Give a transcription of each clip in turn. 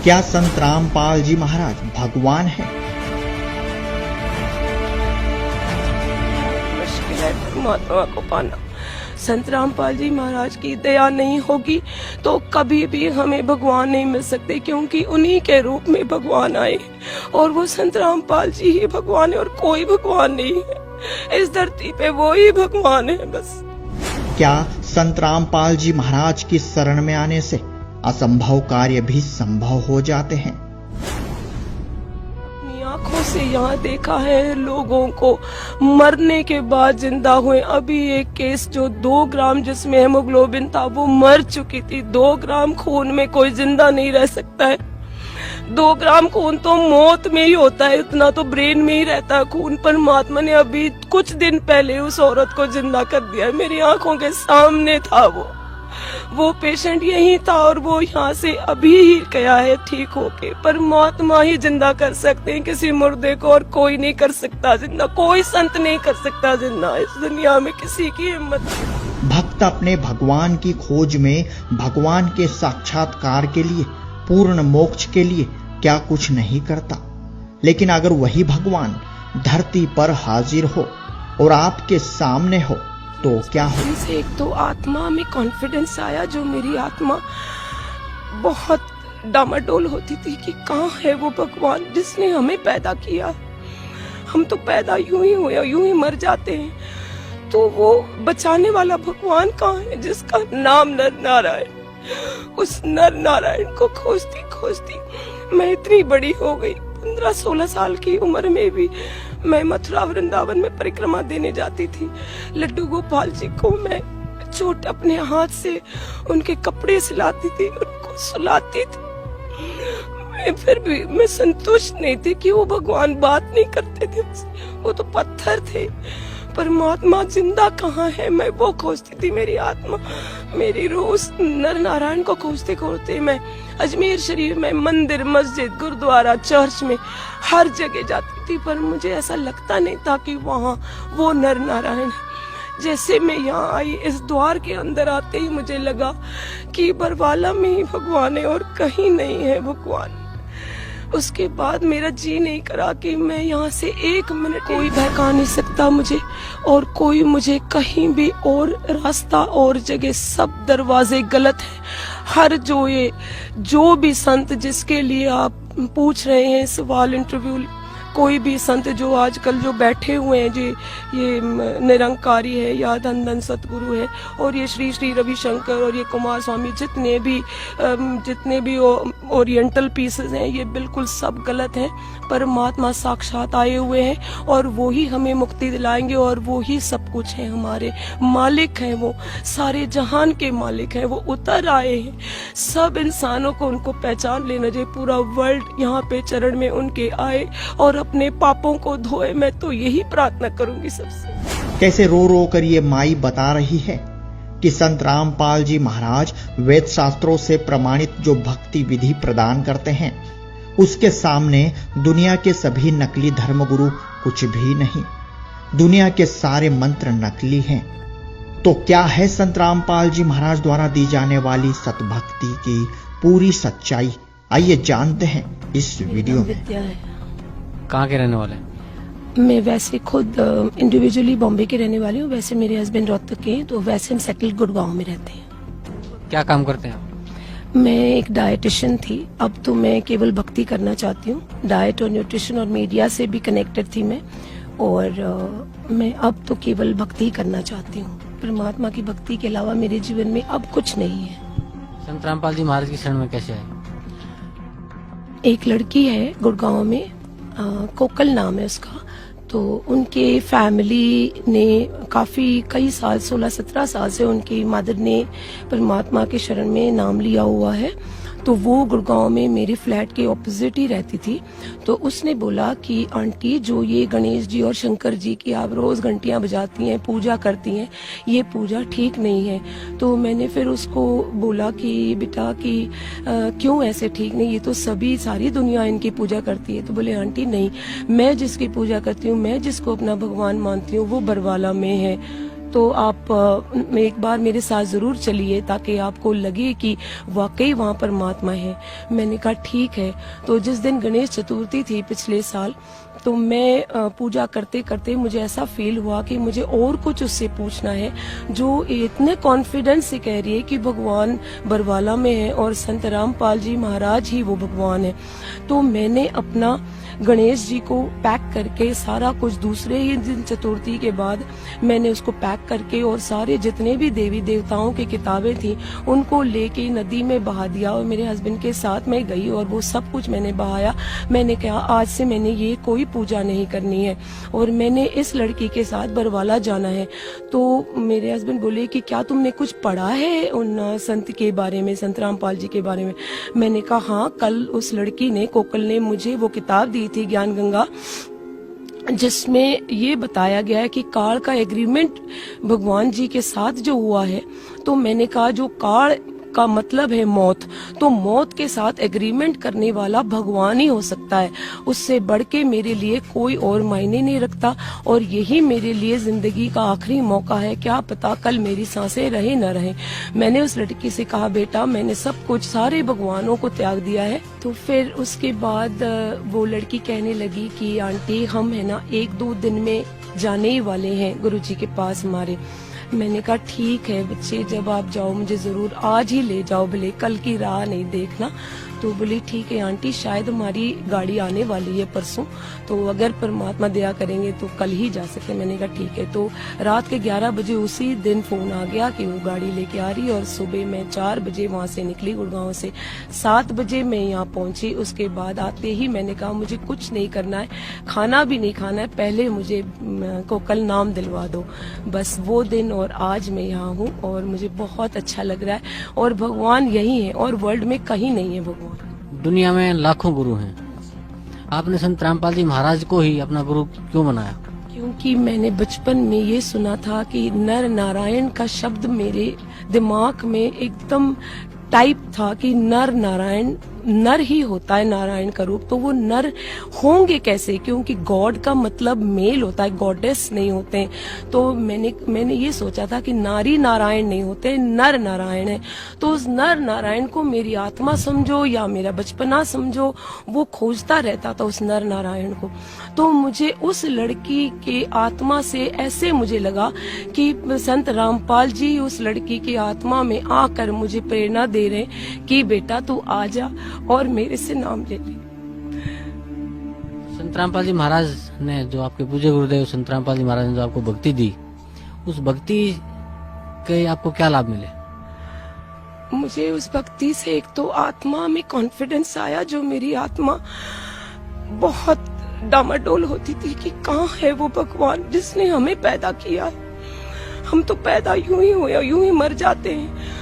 क्या संत रामपाल जी महाराज भगवान हैं? मुश्किल है परमात्मा को पाना। संत रामपाल जी महाराज की दया नहीं होगी तो कभी भी हमें भगवान नहीं मिल सकते, क्योंकि उन्हीं के रूप में भगवान आए और वो संत रामपाल जी ही भगवान है और कोई भगवान नहीं है इस धरती पे, वो ही भगवान है बस। क्या संत रामपाल जी महाराज की शरण में आने से असंभव कार्य भी संभव हो जाते हैं? अपनी आंखों से यहाँ देखा है लोगों को मरने के बाद जिंदा हुए। अभी एक केस जो 2 ग्राम जिसमें हेमोग्लोबिन था वो मर चुकी थी। 2 ग्राम खून में कोई जिंदा नहीं रह सकता है। 2 ग्राम खून तो मौत में ही होता है, इतना तो ब्रेन में ही रहता है खून। परमात्मा ने अभी कुछ दिन पहले उस औरत को जिंदा कर दिया। मेरी आंखों के सामने था वो पेशेंट यही था और वो यहाँ से अभी ही गया है ठीक होके। परमात्मा ही जिंदा कर सकते हैं किसी मुर्दे को, और कोई नहीं कर सकता जिंदा, कोई संत नहीं कर सकता जिंदा इस दुनिया में, किसी की हिम्मत नहीं। भक्त अपने भगवान की खोज में भगवान के साक्षात्कार के लिए, पूर्ण मोक्ष के लिए क्या कुछ नहीं करता। लेकिन अगर वही भगवान धरती पर हाजिर हो और आपके सामने हो तो क्या हो? से एक तो आत्मा में कॉन्फिडेंस आया, जो मेरी आत्मा बहुत डामाडोल होती थी कि कहाँ है वो भगवान जिसने हमें पैदा किया। हम तो पैदा यूं ही हुए, यूं ही मर जाते हैं, तो वो बचाने वाला भगवान कहाँ है जिसका नाम नर नारायण। उस नर नारायण को खोजती खोजती मैं इतनी बड़ी हो गई। 15-16 साल की उम्र में भी मैं मथुरा वृंदावन में परिक्रमा देने जाती थी। लड्डू गोपाल जी को मैं छोटे अपने हाथ से उनके कपड़े सिलाती थी, उनको सुलाती थी। फिर भी मैं संतुष्ट नहीं थी कि वो भगवान बात नहीं करते थे, वो तो पत्थर थे। परमात्मा जिंदा कहाँ है, मैं वो खोजती थी। मेरी आत्मा, मेरी रूह उस नर नारायण को खोजते खोजते मैं अजमेर शरीफ में मंदिर, मस्जिद, गुरुद्वारा, चर्च में हर जगह जाती थी, पर मुझे ऐसा लगता नहीं था कि वहाँ वो नर नारायण है। जैसे मैं यहाँ आई, इस द्वार के अंदर आते ही मुझे लगा कि बरवाला में ही भगवान है और कहीं नहीं है भगवान। उसके बाद मेरा जी नहीं करा कि मैं यहाँ से 1 मिनट, कोई बहका नहीं सकता मुझे और कोई मुझे कहीं भी, और रास्ता और जगह सब दरवाजे गलत है। हर जो भी संत जिसके लिए आप पूछ रहे हैं सवाल, इंटरव्यू, कोई भी संत जो आजकल जो बैठे हुए हैं जी, ये निरंकारी है या धन सतगुरु है और ये श्री श्री रविशंकर और ये कुमार स्वामी, जितने भी ओरिएंटल पीसेस हैं, ये बिल्कुल सब गलत हैं। परमात्मा साक्षात आए हुए हैं और वो ही हमें मुक्ति दिलाएंगे और वो ही सब कुछ है, हमारे मालिक हैं, वो सारे जहान के मालिक हैं। वो उतर आए हैं, सब इंसानों को उनको पहचान लेना चाहिए। पूरा वर्ल्ड यहाँ पे चरण में उनके आए और अपने पापों को धोए। मैं तो यही प्रार्थना करूंगी सबसे। कैसे रो रो कर ये माई बता रही है कि संत रामपाल जी महाराज वेद शास्त्रों से प्रमाणित जो भक्ति विधि प्रदान करते हैं, उसके सामने दुनिया के सभी नकली धर्मगुरु कुछ भी नहीं। दुनिया के सारे मंत्र नकली हैं। तो क्या है संत रामपाल जी महाराज द्वारा दी जाने वाली सतभक्ति की पूरी सच्चाई? आइए जानते हैं इस वीडियो में। कहाँ के रहने वाले हैं? मैं वैसे खुद इंडिविजुअली बॉम्बे के रहने वाली हूँ। वैसे मेरे हस्बैंड रोहतक के हैं, तो वैसे हम सेटल गुड़गांव में रहते हैं। क्या काम करते हैं आप? मैं एक डाइटिशियन थी, अब तो मैं केवल भक्ति करना चाहती हूँ। डाइट और न्यूट्रिशन और मीडिया से भी कनेक्टेड थी मैं, और मैं अब तो केवल भक्ति करना चाहती हूँ। परमात्मा की भक्ति के अलावा मेरे जीवन में अब कुछ नहीं है। संत रामपाल जी महाराज की शरण में कैसे आए? एक लड़की है गुड़गांव में, कोकल नाम है उसका, तो उनके फैमिली ने कई साल, 16-17 साल से उनकी मदर ने परमात्मा के शरण में नाम लिया हुआ है। तो वो गुड़गांव में मेरे फ्लैट के ऑपोजिट ही रहती थी। तो उसने बोला कि आंटी, जो ये गणेश जी और शंकर जी की आप रोज घंटियां बजाती हैं, पूजा करती हैं, ये पूजा ठीक नहीं है। तो मैंने फिर उसको बोला कि बेटा कि क्यों ऐसे ठीक नहीं, ये तो सारी दुनिया इनकी पूजा करती है। तो बोले आंटी नहीं, मैं जिसकी पूजा करती हूँ, मैं जिसको अपना भगवान मानती हूँ, वो बरवाला में है। तो आप एक बार मेरे साथ जरूर चलिए ताकि आपको लगे कि वाकई वहाँ परमात्मा है। मैंने कहा ठीक है। तो जिस दिन गणेश चतुर्थी थी पिछले साल, तो मैं पूजा करते करते मुझे ऐसा फील हुआ कि मुझे और कुछ उससे पूछना है, जो इतने कॉन्फिडेंस से कह रही है कि भगवान बरवाला में है और संत रामपाल जी महाराज ही वो भगवान है। तो मैंने अपना गणेश जी को पैक करके सारा कुछ दूसरे ही दिन चतुर्थी के बाद मैंने उसको पैक करके और सारे जितने भी देवी देवताओं की किताबें थी उनको लेके नदी में बहा दिया और मेरे हस्बैंड के साथ मैं गई और वो सब कुछ मैंने बहाया। मैंने कहा आज से मैंने ये कोई पूजा नहीं करनी है और मैंने इस लड़की के साथ बरवाला जाना है। तो मेरे हस्बैंड बोले कि क्या तुमने कुछ पढ़ा है उन संत के बारे में, संत रामपाल जी के बारे में? मैंने कहा हाँ, कल उस लड़की ने, कोकल ने मुझे वो किताब दी थी ज्ञान गंगा, जिसमें ये बताया गया है कि काल का एग्रीमेंट भगवान जी के साथ जो हुआ है। तो मैंने कहा जो काल का मतलब है मौत, तो मौत के साथ एग्रीमेंट करने वाला भगवान ही हो सकता है। उससे बढ़ के मेरे लिए कोई और मायने नहीं रखता और यही मेरे लिए जिंदगी का आखिरी मौका है। क्या पता कल मेरी सांसें रहे न रहे। मैंने उस लड़की से कहा बेटा मैंने सब कुछ सारे भगवानों को त्याग दिया है। तो फिर उसके बाद वो लड़की कहने लगी कि आंटी हम है ना 1-2 दिन में जाने ही वाले हैं गुरुजी के पास हमारे। मैंने कहा ठीक है बच्चे, जब आप जाओ मुझे जरूर आज ही ले जाओ, भले कल की राह नहीं देखना। तो बोली ठीक है आंटी, शायद हमारी गाड़ी आने वाली है परसों, तो अगर परमात्मा दया करेंगे तो कल ही जा सकते। मैंने कहा ठीक है। तो रात के 11 बजे उसी दिन फोन आ गया कि वो गाड़ी लेके आ रही है और सुबह मैं 4 बजे वहां से निकली गुड़गांव से, 7 बजे मैं यहाँ पहुंची। उसके बाद आते ही मैंने कहा मुझे कुछ नहीं करना है, खाना भी नहीं खाना है, पहले मुझे को कल नाम दिलवा दो। बस वो दिन और आज मैं यहाँ हूँ और मुझे बहुत अच्छा लग रहा है और भगवान यही है और वर्ल्ड में कहीं नहीं है भगवान। दुनिया में लाखों गुरु हैं, आपने संत रामपाल जी महाराज को ही अपना गुरु क्यों बनाया? क्योंकि मैंने बचपन में ये सुना था कि नर नारायण का शब्द मेरे दिमाग में एकदम टाइप था कि नर नारायण, नर ही होता है नारायण का रूप, तो वो नर होंगे कैसे? क्योंकि गॉड का मतलब मेल होता है, गॉडेस नहीं होते हैं। तो मैंने ये सोचा था कि नारी नारायण नहीं होते, नर नारायण है। तो उस नर नारायण को मेरी आत्मा समझो या मेरा बचपना समझो, वो खोजता रहता था उस नर नारायण को। तो मुझे उस लड़की के आत्मा से ऐसे मुझे लगा कि संत रामपाल जी उस लड़की की आत्मा में आकर मुझे प्रेरणा दे रहे कि बेटा तू आ जा और मेरे से नाम ले ले। संत रामपाल जी महाराज ने जो आपके पूज्य गुरुदेव संत रामपाल जी महाराज ने जो आपको भक्ति दी, उस भक्ति के आपको क्या लाभ मिले? मुझे उस भक्ति से एक तो आत्मा में कॉन्फिडेंस आया, जो मेरी आत्मा बहुत डामाडोल होती थी कि कहाँ है वो भगवान जिसने हमें पैदा किया। हम तो पैदा यूं ही हुए, यूं ही मर जाते हैं,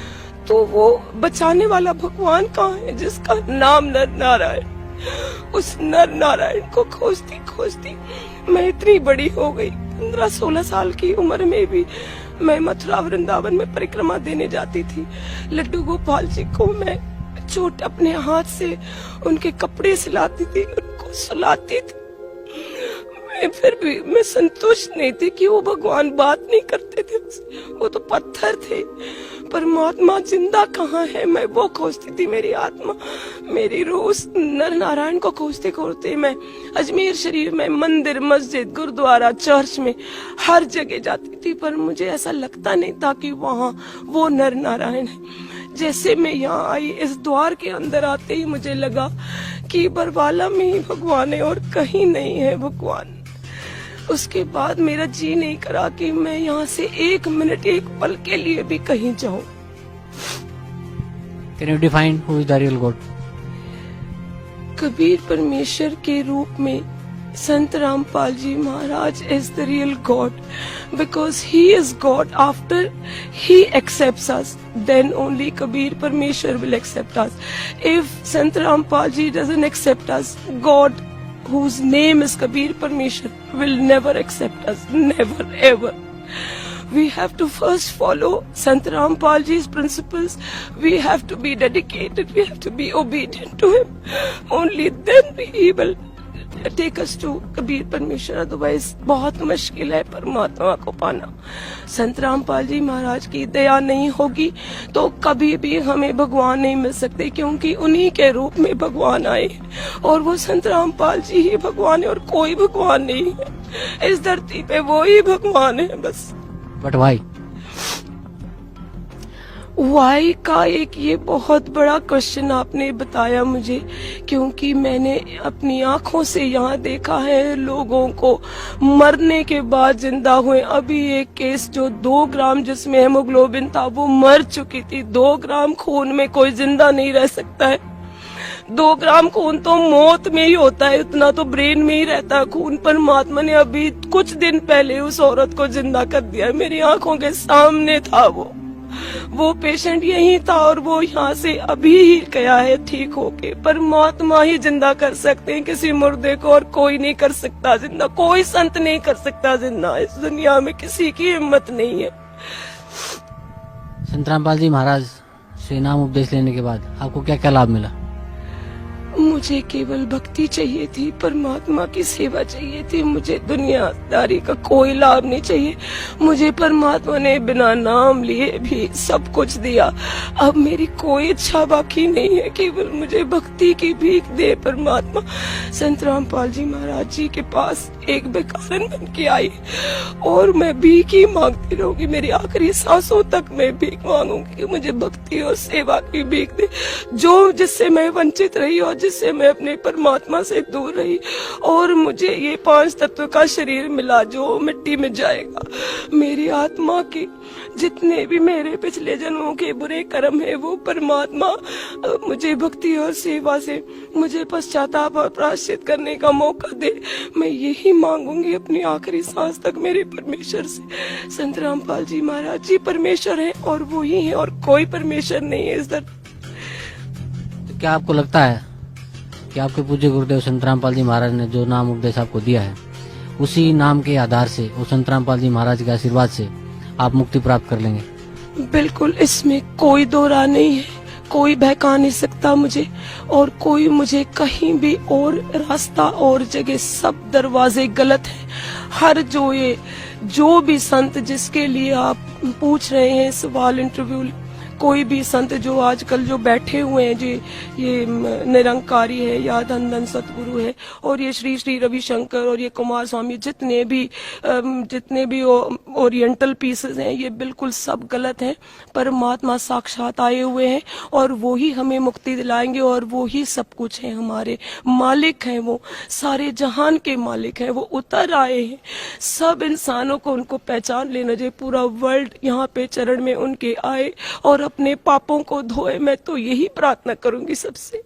तो वो बचाने वाला भगवान कहाँ है जिसका नाम नर नारायण। उस नर नारायण को खोजती खोजती मैं इतनी बड़ी हो गई। 15-16 साल की उम्र में भी मैं मथुरा वृंदावन में परिक्रमा देने जाती थी। लड्डू गोपाल जी को मैं चोट अपने हाथ से उनके कपड़े सिलाती थी, उनको सुलाती थी। फिर भी मैं संतुष्ट नहीं थी कि वो भगवान बात नहीं करते थे, वो तो पत्थर थे। परमात्मा जिंदा कहाँ है, मैं वो खोजती थी। मेरी आत्मा, मेरी रूह उस नर नारायण को खोजते खोजते मैं अजमेर शरीफ में मंदिर, मस्जिद, गुरुद्वारा, चर्च में हर जगह जाती थी, पर मुझे ऐसा लगता नहीं था कि वहाँ वो नर नारायण है। जैसे मैं यहाँ आई, इस द्वार के अंदर आते ही मुझे लगा कि बरवाला में ही भगवान है और कहीं नहीं है भगवान। उसके बाद मेरा जी नहीं करा कि मैं यहाँ से 1 मिनट, 1 पल के लिए भी कहीं जाऊं। Can you define who is the real God? Kabir परमेश्वर के रूप में संत रामपाल जी महाराज is the real God, because he is God. After he accepts us, then only Kabir Parmeshwar will accept us. If Sant Rampal ji doesn't accept us, God, whose name is Kabir Parmeshwar, will never accept us, never ever. We have to first follow Sant Rampal ji's principles. We have to be dedicated, we have to be obedient to him. Only then he will take us to Kabir Parmeshwar, otherwise बहुत मुश्किल है परमात्मा को पाना। संत रामपाल जी महाराज की दया नहीं होगी तो कभी भी हमें भगवान नहीं मिल सकते, क्योंकि उन्हीं के रूप में भगवान आए और वो संत रामपाल जी ही भगवान है और कोई भगवान नहीं है इस धरती पे, वो ही भगवान है बस। बट वाई का एक ये बहुत बड़ा क्वेश्चन आपने बताया मुझे, क्योंकि मैंने अपनी आंखों से यहाँ देखा है लोगों को मरने के बाद जिंदा हुए। अभी एक केस जो 2 ग्राम जिसमें हेमोग्लोबिन था वो मर चुकी थी। 2 ग्राम खून में कोई जिंदा नहीं रह सकता है। 2 ग्राम खून तो मौत में ही होता है, इतना तो ब्रेन में ही रहता है खून। परमात्मा ने अभी कुछ दिन पहले उस औरत को जिंदा कर दिया, मेरी आंखों के सामने था। वो पेशेंट यही था और वो यहाँ से अभी ही गया है ठीक होके। परमात्मा ही जिंदा कर सकते हैं किसी मुर्दे को, और कोई नहीं कर सकता जिंदा, कोई संत नहीं कर सकता जिंदा। इस दुनिया में किसी की हिम्मत नहीं है। संत रामपाल जी महाराज से नाम उपदेश लेने के बाद आपको क्या क्या लाभ मिला? मुझे केवल भक्ति चाहिए थी, परमात्मा की सेवा चाहिए थी, मुझे दुनियादारी का कोई लाभ नहीं चाहिए। मुझे परमात्मा ने बिना नाम लिए भी सब कुछ दिया। अब मेरी कोई इच्छा बाकी नहीं है, केवल मुझे भक्ति की भीख दे परमात्मा। संत रामपाल जी महाराज जी के पास एक भिखारन बन के आई और मैं भीख ही मांगती रहूंगी, मेरी आखिरी सांसों तक मैं भीख मांगूंगी कि मुझे भक्ति और सेवा की भीख दे, जो जिससे मैं वंचित रही और जिससे मैं अपने परमात्मा से दूर रही। और मुझे ये 5 तत्व का शरीर मिला जो मिट्टी में जाएगा। मेरी आत्मा के जितने भी मेरे पिछले जन्मों के बुरे कर्म है वो परमात्मा मुझे भक्ति और सेवा से मुझे पश्चाताप और प्रायश्चित करने का मौका दे। मैं यही मांगूंगी अपनी आखिरी सांस तक मेरे परमेश्वर से। संत रामपाल जी महाराज जी परमेश्वर है और वो ही है और कोई परमेश्वर नहीं है इस धरती। तो क्या आपको लगता है कि आपके पूज्य गुरुदेव संत रामपाल जी महाराज ने जो नाम उपदेश आपको दिया है उसी नाम के आधार से और संत रामपाल जी महाराज के आशीर्वाद से आप मुक्ति प्राप्त कर लेंगे? बिल्कुल, इसमें कोई दो राय नहीं है। कोई बहका नहीं सकता मुझे और कोई मुझे कहीं भी और रास्ता और जगह, सब दरवाजे गलत हैं। हर जो भी संत जिसके लिए आप पूछ रहे हैं सवाल इंटरव्यू, कोई भी संत जो आजकल जो बैठे हुए हैं, जी ये निरंकारी है या धन धन सतगुरु है और ये श्री श्री रविशंकर और ये कुमार स्वामी, जितने भी ओरिएंटल पीसेस हैं, ये बिल्कुल सब गलत हैं। परमात्मा साक्षात आए हुए हैं और वो ही हमें मुक्ति दिलाएंगे और वो ही सब कुछ है, हमारे मालिक हैं, वो सारे जहान के मालिक हैं। वो उतर आए हैं, सब इंसानों को उनको पहचान लेना चाहिए। पूरा वर्ल्ड यहाँ पे चरण में उनके आए और अपने पापों को धोए। मैं तो यही प्रार्थना करूंगी सबसे।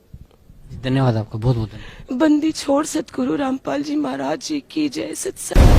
धन्यवाद आपका, बहुत बहुत धन्यवाद। बंदी छोड़ सतगुरु रामपाल जी महाराज जी की जय। सत्संग।